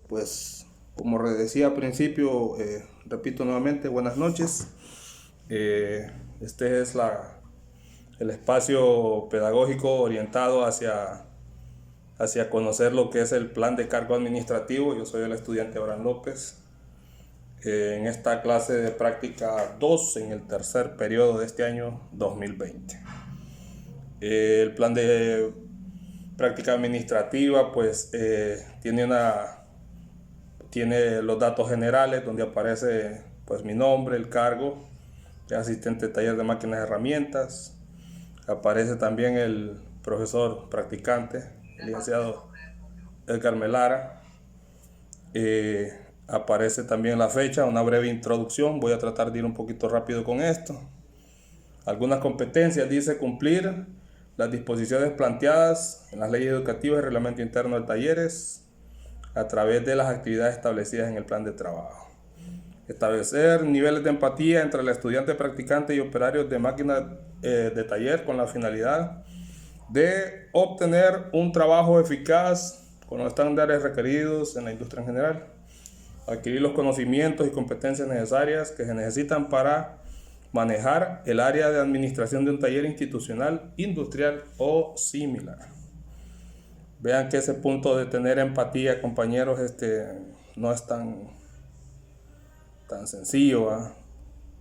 Pues como decía al principio, repito nuevamente, buenas noches. Este es el espacio pedagógico orientado hacia conocer lo que es el plan de cargo administrativo. Yo soy el estudiante Abraham López. En esta clase de práctica 2 en el tercer periodo de este año 2020. El plan de práctica administrativa pues tiene los datos generales donde aparece pues mi nombre, el cargo de asistente de taller de máquinas y herramientas. Aparece también el profesor practicante, el licenciado Edgar Melara. Aparece también la fecha, una breve introducción. Voy a tratar de ir un poquito rápido con esto. Algunas competencias: dice cumplir las disposiciones planteadas en las leyes educativas y el reglamento interno de talleres a través de las actividades establecidas en el plan de trabajo. Establecer niveles de empatía entre el estudiante practicante y operarios de máquinas de taller con la finalidad de obtener un trabajo eficaz con los estándares requeridos en la industria en general. Adquirir los conocimientos y competencias necesarias que se necesitan para manejar el área de administración de un taller institucional, industrial o similar. Vean que ese punto de tener empatía, compañeros, no es tan sencillo, ¿eh?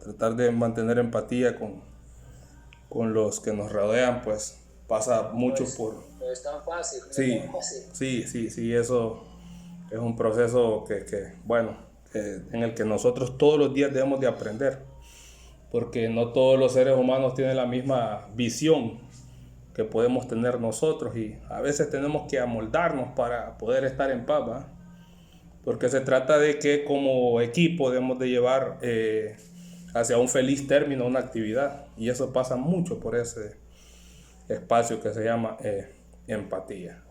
Tratar de mantener empatía con los que nos rodean, pues pasa mucho por... No es tan fácil. Sí, eso es un proceso en el que nosotros todos los días debemos de aprender, porque no todos los seres humanos tienen la misma visión que podemos tener nosotros y a veces tenemos que amoldarnos para poder estar en paz, ¿va? Porque se trata de que como equipo debemos de llevar hacia un feliz término una actividad, y eso pasa mucho por ese espacio que se llama empatía.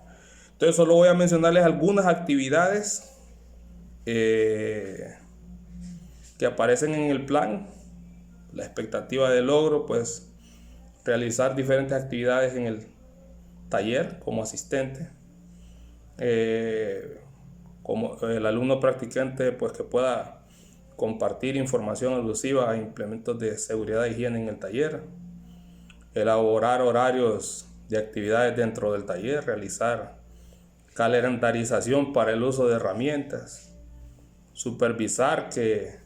Entonces solo voy a mencionarles algunas actividades que aparecen en el plan. La expectativa de logro, pues realizar diferentes actividades en el taller como asistente, como el alumno practicante, pues que pueda compartir información alusiva a implementos de seguridad e higiene en el taller, elaborar horarios de actividades dentro del taller, realizar calendarización para el uso de herramientas, supervisar que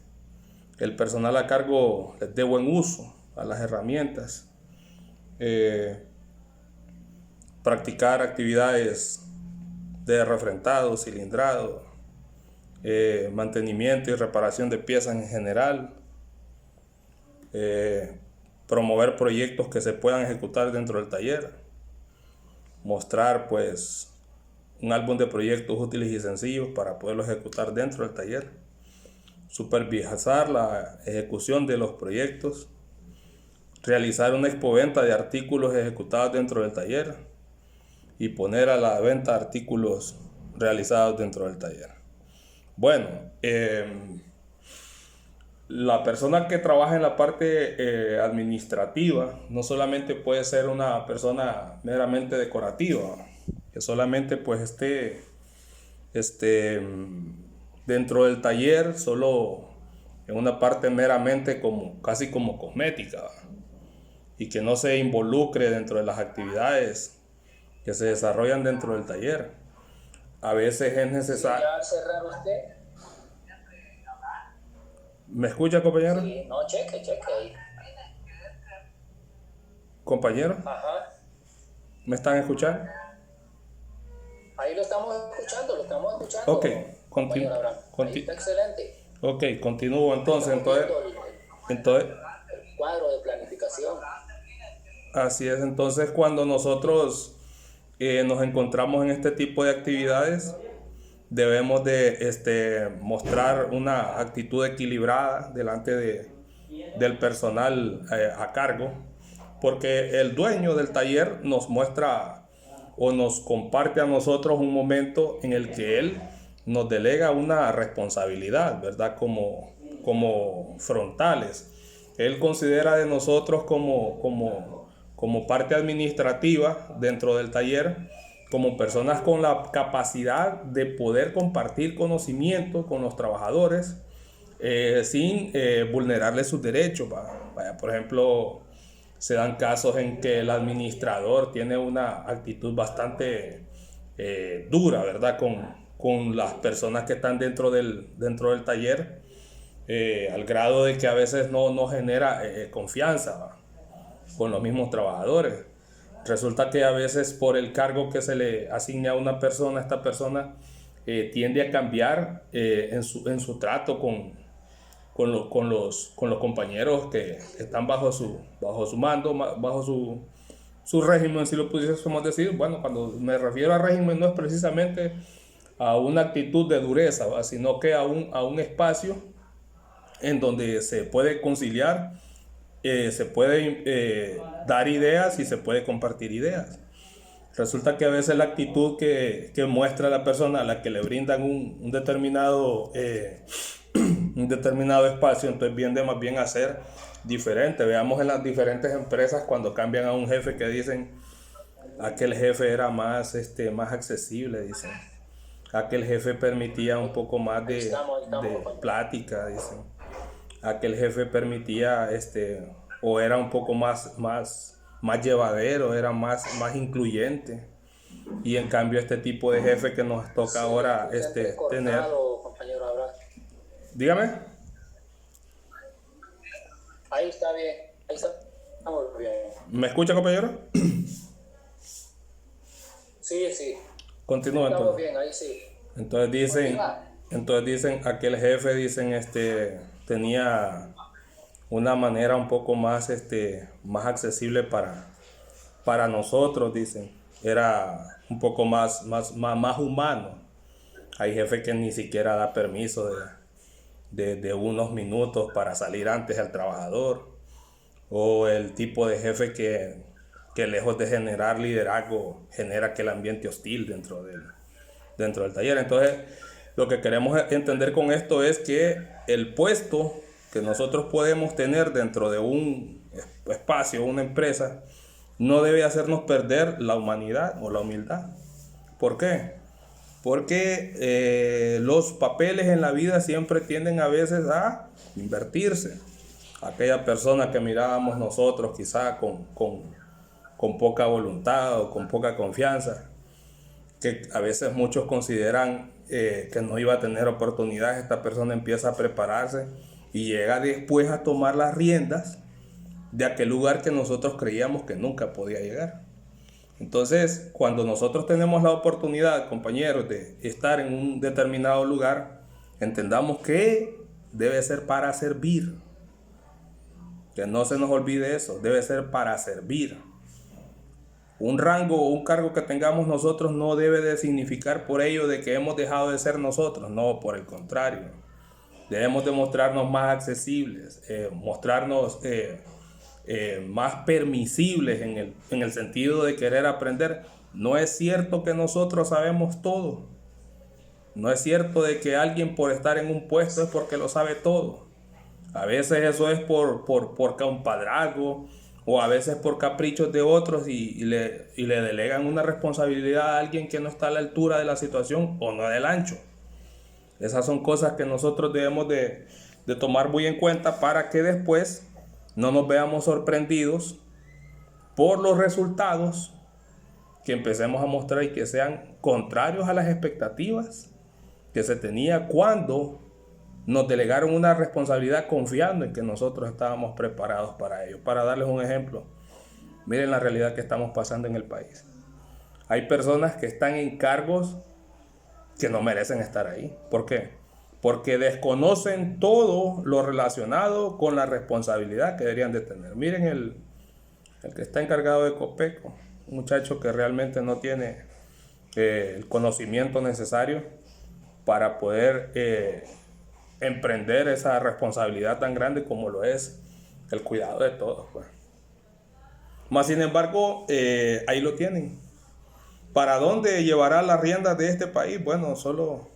el personal a cargo les dé buen uso a las herramientas, practicar actividades de refrentado, cilindrado, mantenimiento y reparación de piezas en general, promover proyectos que se puedan ejecutar dentro del taller, mostrar pues un álbum de proyectos útiles y sencillos para poderlos ejecutar dentro del taller, supervisar la ejecución de los proyectos, realizar una expoventa de artículos ejecutados dentro del taller y poner a la venta artículos realizados dentro del taller. Bueno, la persona que trabaja en la parte administrativa no solamente puede ser una persona meramente decorativa, que solamente pues esté dentro del taller solo en una parte meramente casi como cosmética, y que no se involucre dentro de las actividades que se desarrollan dentro del taller. A veces es necesario... ¿Ya cerrar usted? ¿Me escucha, compañero? Sí, no, cheque ahí. Compañero, Ajá. ¿me están escuchando? Ahí lo estamos escuchando. Ok, Compañero Abraham. Ahí está excelente. Ok, continúo entonces. Entonces, El cuadro de planificación. así es. Entonces, cuando nosotros nos encontramos en este tipo de actividades, debemos de mostrar una actitud equilibrada delante del personal a cargo, porque el dueño del taller nos muestra o nos comparte a nosotros un momento en el que él nos delega una responsabilidad, ¿verdad? Como frontales. Él considera de nosotros como parte administrativa dentro del taller como personas con la capacidad de poder compartir conocimiento con los trabajadores sin vulnerarles sus derechos. Vaya, por ejemplo, se dan casos en que el administrador tiene una actitud bastante dura, ¿verdad? Con las personas que están dentro del taller, al grado de que a veces no genera confianza, ¿va?, con los mismos trabajadores. Resulta que a veces por el cargo que se le asigna a una persona, esta persona tiende a cambiar en su trato con los compañeros que están bajo su mando, bajo su régimen, si lo pudiésemos decir. Bueno, cuando me refiero a régimen no es precisamente a una actitud de dureza, ¿va?, sino que a un espacio en donde se puede conciliar, se puede dar ideas y se puede compartir ideas. Resulta que a veces la actitud que muestra la persona a la que le brindan un determinado espacio, entonces viene más bien a ser diferente. Veamos en las diferentes empresas cuando cambian a un jefe que dicen: aquel jefe era más accesible, dicen. Aquel jefe permitía un poco más de plática, dicen. Aquel jefe permitía o era un poco más llevadero, era más incluyente. Y en cambio este tipo de jefe que nos toca ahora tener. Dígame. Ahí está bien, ahí estamos bien. ¿Me escucha, compañero? Sí. Continúa. Estamos bien, ahí sí. Entonces dicen, aquel jefe, dicen, tenía una manera un poco más accesible para nosotros, dicen. Era un poco más humano. Hay jefes que ni siquiera da permiso de unos minutos para salir antes al trabajador. O el tipo de jefe que lejos de generar liderazgo, genera aquel ambiente hostil dentro del taller. Entonces, lo que queremos entender con esto es que el puesto que nosotros podemos tener dentro de un espacio, una empresa, no debe hacernos perder la humanidad o la humildad. ¿Por qué? Porque los papeles en la vida siempre tienden a veces a invertirse. Aquella persona que mirábamos nosotros quizá con poca voluntad o con poca confianza, que a veces muchos consideran que no iba a tener oportunidades, esta persona empieza a prepararse y llega después a tomar las riendas de aquel lugar que nosotros creíamos que nunca podía llegar. Entonces, cuando nosotros tenemos la oportunidad, compañeros, de estar en un determinado lugar, entendamos que debe ser para servir. Que no se nos olvide eso, debe ser para servir. Un rango o un cargo que tengamos nosotros no debe de significar por ello de que hemos dejado de ser nosotros, no, por el contrario. Debemos de mostrarnos más accesibles, mostrarnos más permisibles en el sentido de querer aprender. No es cierto que nosotros sabemos todo. No es cierto de que alguien por estar en un puesto es porque lo sabe todo. A veces eso es por compadrazgo, o a veces por caprichos de otros y le delegan una responsabilidad a alguien que no está a la altura de la situación o no del ancho. Esas son cosas que nosotros debemos de tomar muy en cuenta para que después no nos veamos sorprendidos por los resultados que empecemos a mostrar y que sean contrarios a las expectativas que se tenía cuando nos delegaron una responsabilidad confiando en que nosotros estábamos preparados para ello. Para darles un ejemplo, miren la realidad que estamos pasando en el país. Hay personas que están en cargos que no merecen estar ahí. ¿Por qué? Porque desconocen todo lo relacionado con la responsabilidad que deberían de tener. Miren el que está encargado de Copeco, un muchacho que realmente no tiene el conocimiento necesario para poder emprender esa responsabilidad tan grande como lo es el cuidado de todos, pues. Más sin embargo, ahí lo tienen. ¿Para dónde llevará las riendas de este país? Bueno, solo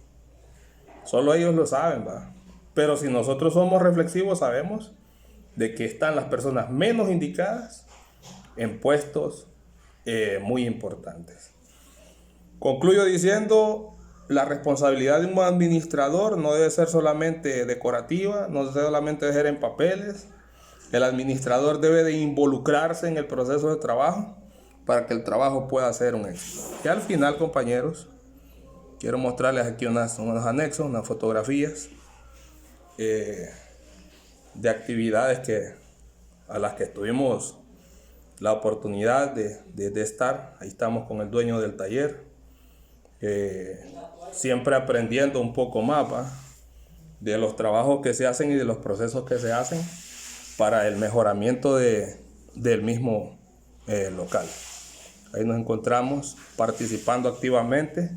ellos lo saben, ¿va? Pero si nosotros somos reflexivos, sabemos de que están las personas menos indicadas en puestos muy importantes. Concluyo diciendo, la responsabilidad de un administrador no debe ser solamente decorativa, no debe solamente ser en papeles. El administrador debe de involucrarse en el proceso de trabajo para que el trabajo pueda ser un éxito. Y al final, compañeros, quiero mostrarles aquí unos anexos, unas fotografías de actividades a las que tuvimos la oportunidad de estar. Ahí estamos con el dueño del taller, siempre aprendiendo un poco más, ¿va?, de los trabajos que se hacen y de los procesos que se hacen para el mejoramiento del mismo local. Ahí nos encontramos participando activamente,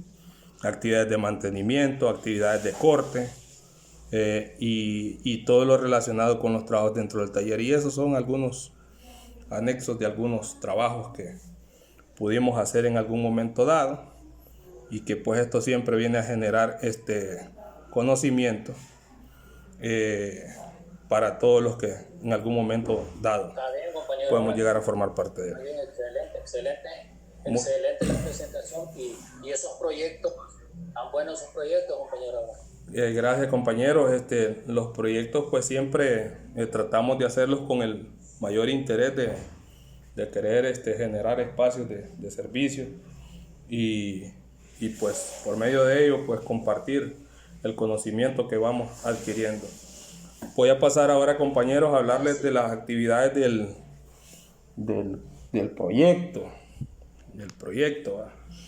actividades de mantenimiento, actividades de corte y todo lo relacionado con los trabajos dentro del taller. Y esos son algunos anexos de algunos trabajos que pudimos hacer en algún momento dado, y que pues esto siempre viene a generar este conocimiento para todos los que en algún momento dado Está bien, compañero. podemos llegar a formar parte de él. Está bien, excelente la presentación y esos proyectos, tan buenos esos proyectos, compañero. Gracias, compañeros. Los proyectos pues siempre tratamos de hacerlos con el mayor interés de querer generar espacios de servicio y pues por medio de ello pues compartir el conocimiento que vamos adquiriendo. Voy a pasar ahora, compañeros, a hablarles de las actividades del proyecto.